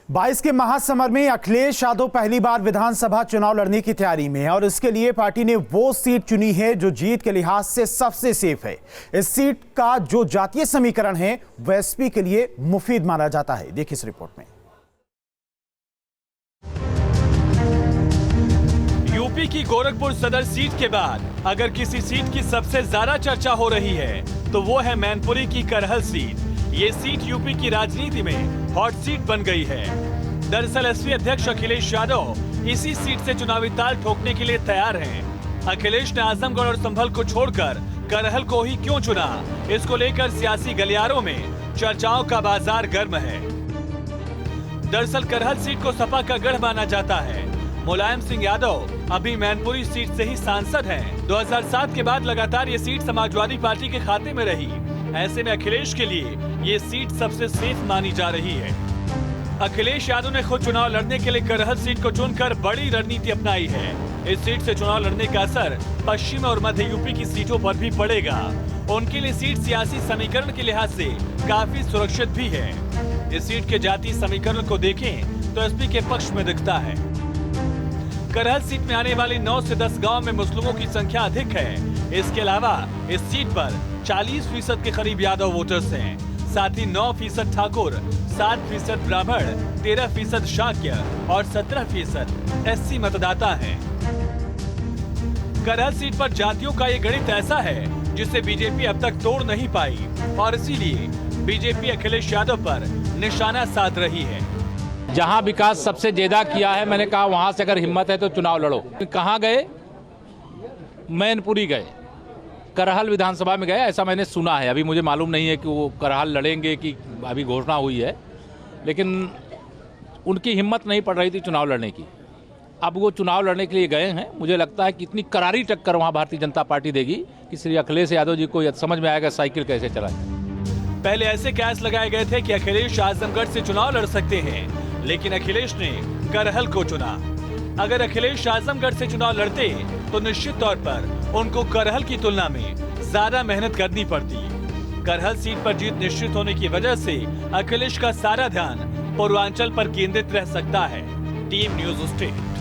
22 के महासमर में अखिलेश यादव पहली बार विधानसभा चुनाव लड़ने की तैयारी में है और इसके लिए पार्टी ने वो सीट चुनी है जो जीत के लिहाज से सबसे सेफ है। इस सीट का जो जातीय समीकरण है वह एसपी के लिए मुफीद माना जाता है। देखिए इस रिपोर्ट में। यूपी की गोरखपुर सदर सीट के बाद अगर किसी सीट की सबसे ज्यादा चर्चा हो रही है तो वो है मैनपुरी की करहल सीट। ये सीट यूपी की राजनीति में हॉट सीट बन गई है। दरअसल एसपी अध्यक्ष अखिलेश यादव इसी सीट से चुनावी ताल ठोकने के लिए तैयार हैं। अखिलेश ने आजमगढ़ और संभल को छोड़कर करहल को ही क्यों चुना, इसको लेकर सियासी गलियारों में चर्चाओं का बाजार गर्म है। दरअसल करहल सीट को सपा का गढ़ माना जाता है। मुलायम सिंह यादव अभी मैनपुरी सीट से ही सांसद हैं। 2007 के बाद लगातार ये सीट समाजवादी पार्टी के खाते में रही। ऐसे में अखिलेश के लिए ये सीट सबसे सेफ मानी जा रही है। अखिलेश यादव ने खुद चुनाव लड़ने के लिए करहल सीट को चुनकर बड़ी रणनीति अपनाई है। इस सीट से चुनाव लड़ने का असर पश्चिम और मध्य यूपी की सीटों पर भी पड़ेगा। उनके लिए सीट सियासी समीकरण के लिहाज से काफी सुरक्षित भी है। इस सीट के जातीय समीकरण को देखें तो एसपी के पक्ष में दिखता है। करहल सीट में आने वाले 9 से 10 गांव में मुस्लिमों की संख्या अधिक है। इसके अलावा इस सीट पर 40% के करीब यादव वोटर्स हैं। साथ ही 9% ठाकुर, 7% ब्राह्मण, 13% शाक्य और 17% एससी मतदाता हैं। करहल सीट पर जातियों का ये गणित ऐसा है जिसे बीजेपी अब तक तोड़ नहीं पाई और इसीलिए बीजेपी अखिलेश यादव पर निशाना साध रही है। जहां विकास सबसे ज्यादा किया है, मैंने कहा वहां से अगर हिम्मत है तो चुनाव लड़ो। कहां गए? मैनपुरी गए, करहल विधानसभा में गए, ऐसा मैंने सुना है। अभी मुझे मालूम नहीं है कि वो करहल लड़ेंगे कि अभी घोषणा हुई है, लेकिन उनकी हिम्मत नहीं पड़ रही थी चुनाव लड़ने की। अब वो चुनाव लड़ने के लिए गए हैं। मुझे लगता है कि इतनी करारी टक्कर वहाँ भारतीय जनता पार्टी देगी कि श्री अखिलेश यादव जी को समझ में आएगा साइकिल कैसे चलाए। पहले ऐसे कयास लगाए गए थे कि अखिलेश आजमगढ़ से चुनाव लड़ सकते हैं, लेकिन अखिलेश ने करहल को चुना। अगर अखिलेश आजमगढ़ से चुनाव लड़ते तो निश्चित तौर पर उनको करहल की तुलना में ज्यादा मेहनत करनी पड़ती। करहल सीट पर जीत निश्चित होने की वजह से अखिलेश का सारा ध्यान पूर्वांचल पर केंद्रित रह सकता है। Team news state.